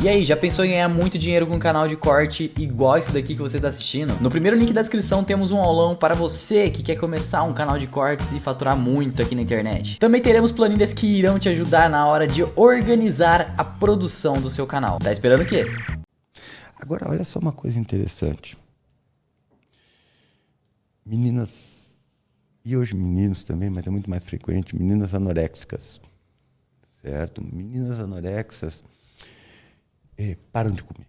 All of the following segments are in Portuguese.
E aí, já pensou em ganhar muito dinheiro com um canal de corte igual esse daqui que você está assistindo? No primeiro link da descrição temos um aulão para você que quer começar um canal de cortes e faturar muito aqui na internet. Também teremos planilhas que irão te ajudar na hora de organizar a produção do seu canal. Tá esperando o quê? Agora, olha só uma coisa interessante. Meninas, e hoje meninos também, mas é muito mais frequente, meninas anoréxicas, certo? Meninas anoréxicas param de comer.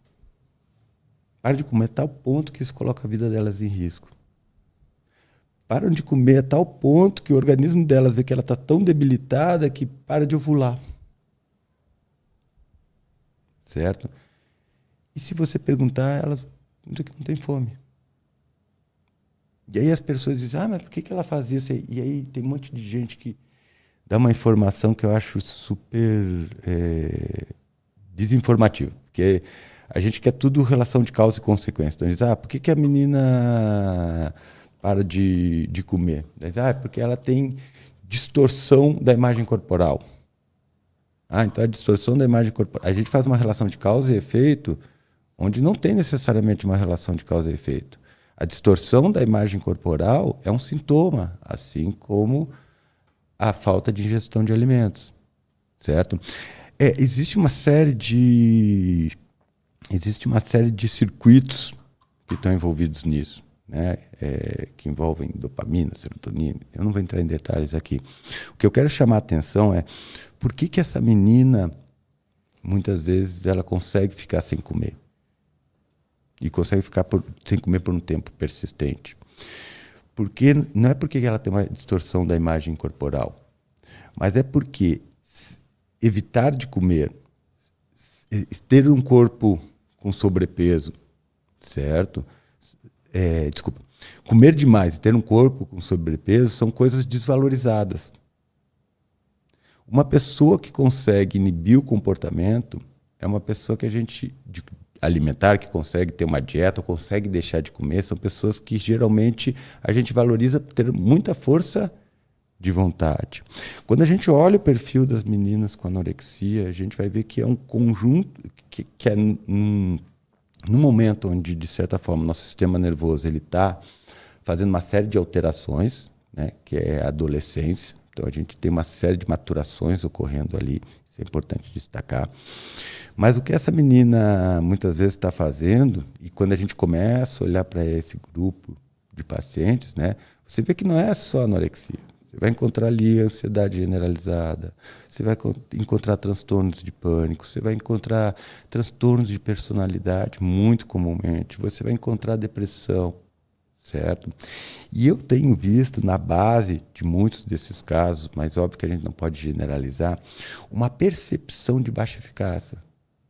Param de comer a tal ponto que isso coloca a vida delas em risco. Param de comer a tal ponto que o organismo delas vê que ela está tão debilitada que para de ovular. Certo? E se você perguntar, elas dizem que não tem fome. E aí as pessoas dizem, mas por que ela faz isso? E aí tem um monte de gente que dá uma informação que eu acho super desinformativa. Porque a gente quer tudo relação de causa e consequência. Então diz, por que a menina para de comer? Diz, porque ela tem distorção da imagem corporal. Então a distorção da imagem corporal. A gente faz uma relação de causa e efeito onde não tem necessariamente uma relação de causa e efeito. A distorção da imagem corporal é um sintoma, assim como a falta de ingestão de alimentos, certo? Existe uma série de circuitos que estão envolvidos nisso, né? Que envolvem dopamina, serotonina. Eu não vou entrar em detalhes aqui. O que eu quero chamar a atenção é por que essa menina, muitas vezes, ela consegue ficar sem comer. E consegue ficar sem comer por um tempo persistente. Porque não é porque ela tem uma distorção da imagem corporal, mas é porque evitar de comer, ter um corpo com sobrepeso, certo? Comer demais e ter um corpo com sobrepeso são coisas desvalorizadas. Uma pessoa que consegue inibir o comportamento é uma pessoa que alimentar, que consegue ter uma dieta, ou consegue deixar de comer, são pessoas que geralmente a gente valoriza por ter muita força de vontade. Quando a gente olha o perfil das meninas com anorexia, a gente vai ver que é um conjunto, que é num momento onde, de certa forma, nosso sistema nervoso está fazendo uma série de alterações, né, que é a adolescência. Então a gente tem uma série de maturações ocorrendo ali, isso é importante destacar. Mas o que essa menina muitas vezes está fazendo, e quando a gente começa a olhar para esse grupo de pacientes, né, você vê que não é só anorexia. Você vai encontrar ali ansiedade generalizada, você vai encontrar transtornos de pânico, você vai encontrar transtornos de personalidade, muito comumente, você vai encontrar depressão, certo? E eu tenho visto na base de muitos desses casos, mas óbvio que a gente não pode generalizar, uma percepção de baixa eficácia.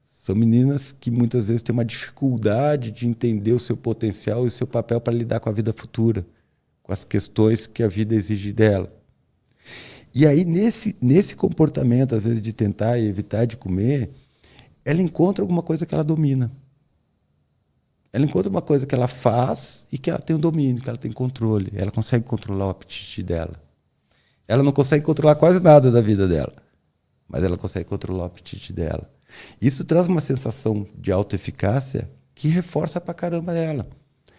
São meninas que muitas vezes têm uma dificuldade de entender o seu potencial e o seu papel para lidar com a vida futura, com as questões que a vida exige dela. E aí, nesse comportamento, às vezes, de tentar e evitar de comer, ela encontra alguma coisa que ela domina. Ela encontra uma coisa que ela faz e que ela tem o domínio, que ela tem controle. Ela consegue controlar o apetite dela. Ela não consegue controlar quase nada da vida dela, mas ela consegue controlar o apetite dela. Isso traz uma sensação de autoeficácia que reforça pra caramba ela.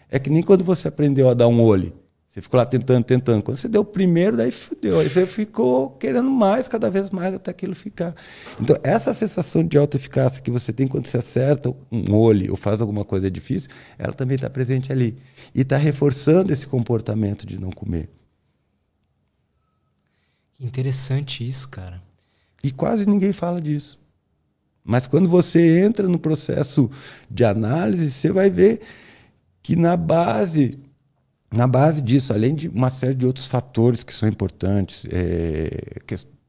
É que nem quando você aprendeu a dar um olho. Você ficou lá tentando. Quando você deu o primeiro, daí fudeu. Aí você ficou querendo mais, cada vez mais, até aquilo ficar. Então, essa sensação de autoeficácia que você tem quando você acerta um olho ou faz alguma coisa difícil, ela também está presente ali. E está reforçando esse comportamento de não comer. Interessante isso, cara. E quase ninguém fala disso. Mas quando você entra no processo de análise, você vai ver que na base disso, além de uma série de outros fatores que são importantes,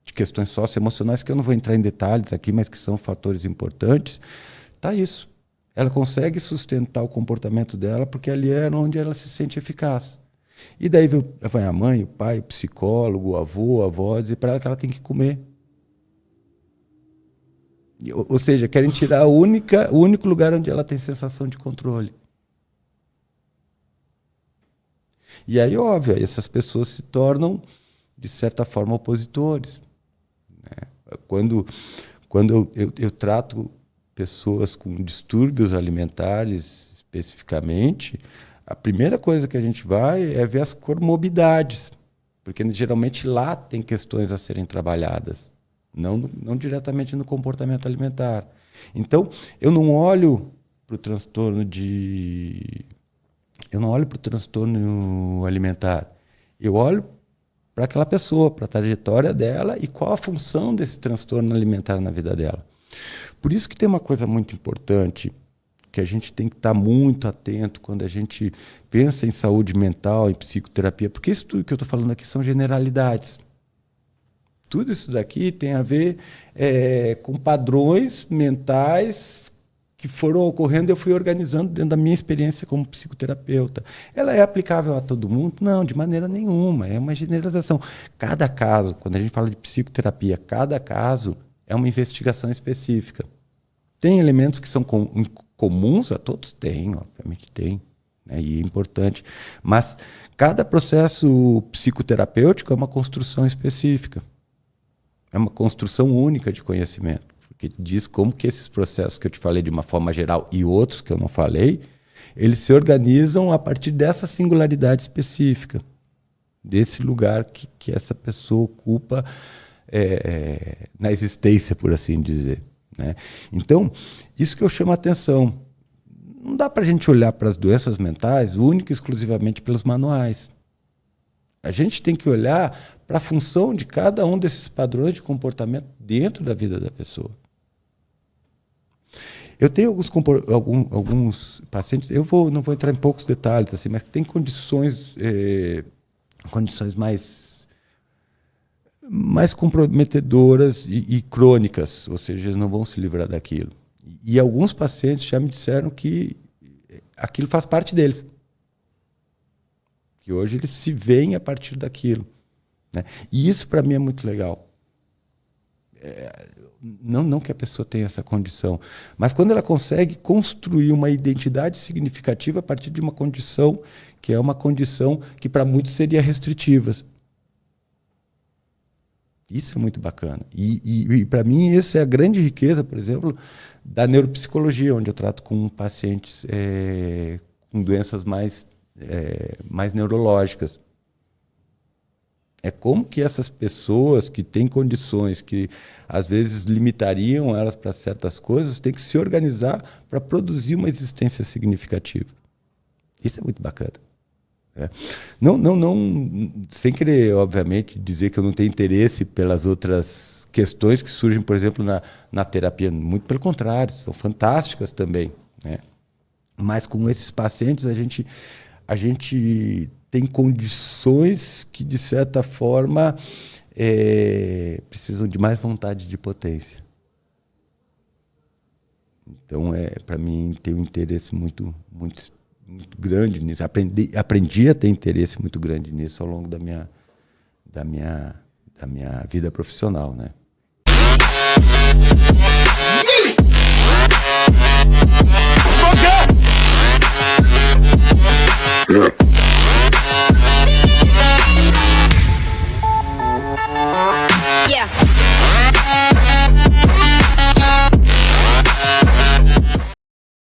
de questões socioemocionais, que eu não vou entrar em detalhes aqui, mas que são fatores importantes, está isso. Ela consegue sustentar o comportamento dela porque ali é onde ela se sente eficaz. E daí vai a mãe, o pai, o psicólogo, o avô, a avó, dizer para ela que ela tem que comer. Ou seja, querem tirar o único lugar onde ela tem sensação de controle. E aí, óbvio, essas pessoas se tornam, de certa forma, opositores. Né? Quando eu trato pessoas com distúrbios alimentares especificamente, a primeira coisa que a gente vai é ver as comorbidades, porque geralmente lá tem questões a serem trabalhadas, não diretamente no comportamento alimentar. Então, eu não olho para o transtorno alimentar. Eu olho para aquela pessoa, para a trajetória dela e qual a função desse transtorno alimentar na vida dela. Por isso que tem uma coisa muito importante que a gente tem que estar muito atento quando a gente pensa em saúde mental, em psicoterapia, porque isso tudo que eu estou falando aqui são generalidades. Tudo isso daqui tem a ver com padrões mentais que foram ocorrendo e eu fui organizando dentro da minha experiência como psicoterapeuta. Ela é aplicável a todo mundo? Não, de maneira nenhuma. É uma generalização. Cada caso, quando a gente fala de psicoterapia, cada caso é uma investigação específica. Tem elementos que são comuns a todos? Tem, obviamente tem, né? E é importante. Mas cada processo psicoterapêutico é uma construção específica. É uma construção única de conhecimento, porque diz como que esses processos que eu te falei de uma forma geral e outros que eu não falei, eles se organizam a partir dessa singularidade específica, desse lugar que essa pessoa ocupa na existência, por assim dizer, né? Então, isso que eu chamo a atenção. Não dá para a gente olhar para as doenças mentais única e exclusivamente pelos manuais. A gente tem que olhar para a função de cada um desses padrões de comportamento dentro da vida da pessoa. Eu tenho alguns pacientes, não vou entrar em poucos detalhes, assim, mas tem condições mais comprometedoras e crônicas, ou seja, eles não vão se livrar daquilo. E alguns pacientes já me disseram que aquilo faz parte deles. Que hoje eles se veem a partir daquilo, né? E isso para mim é muito legal. Não que a pessoa tenha essa condição, mas quando ela consegue construir uma identidade significativa a partir de uma condição que é uma condição que para muitos seria restritiva. Isso é muito bacana. E para mim essa é a grande riqueza, por exemplo, da neuropsicologia, onde eu trato com pacientes com doenças mais neurológicas. É como que essas pessoas que têm condições que às vezes limitariam elas para certas coisas têm que se organizar para produzir uma existência significativa. Isso é muito bacana. Não, sem querer, obviamente, dizer que eu não tenho interesse pelas outras questões que surgem, por exemplo, na terapia. Muito pelo contrário, são fantásticas também, né? Mas com esses pacientes a gente tem condições que, de certa forma, precisam de mais vontade de potência. Então, para mim, tem um interesse muito grande nisso. Aprendi a ter interesse muito grande nisso ao longo da minha vida profissional, né? Yeah.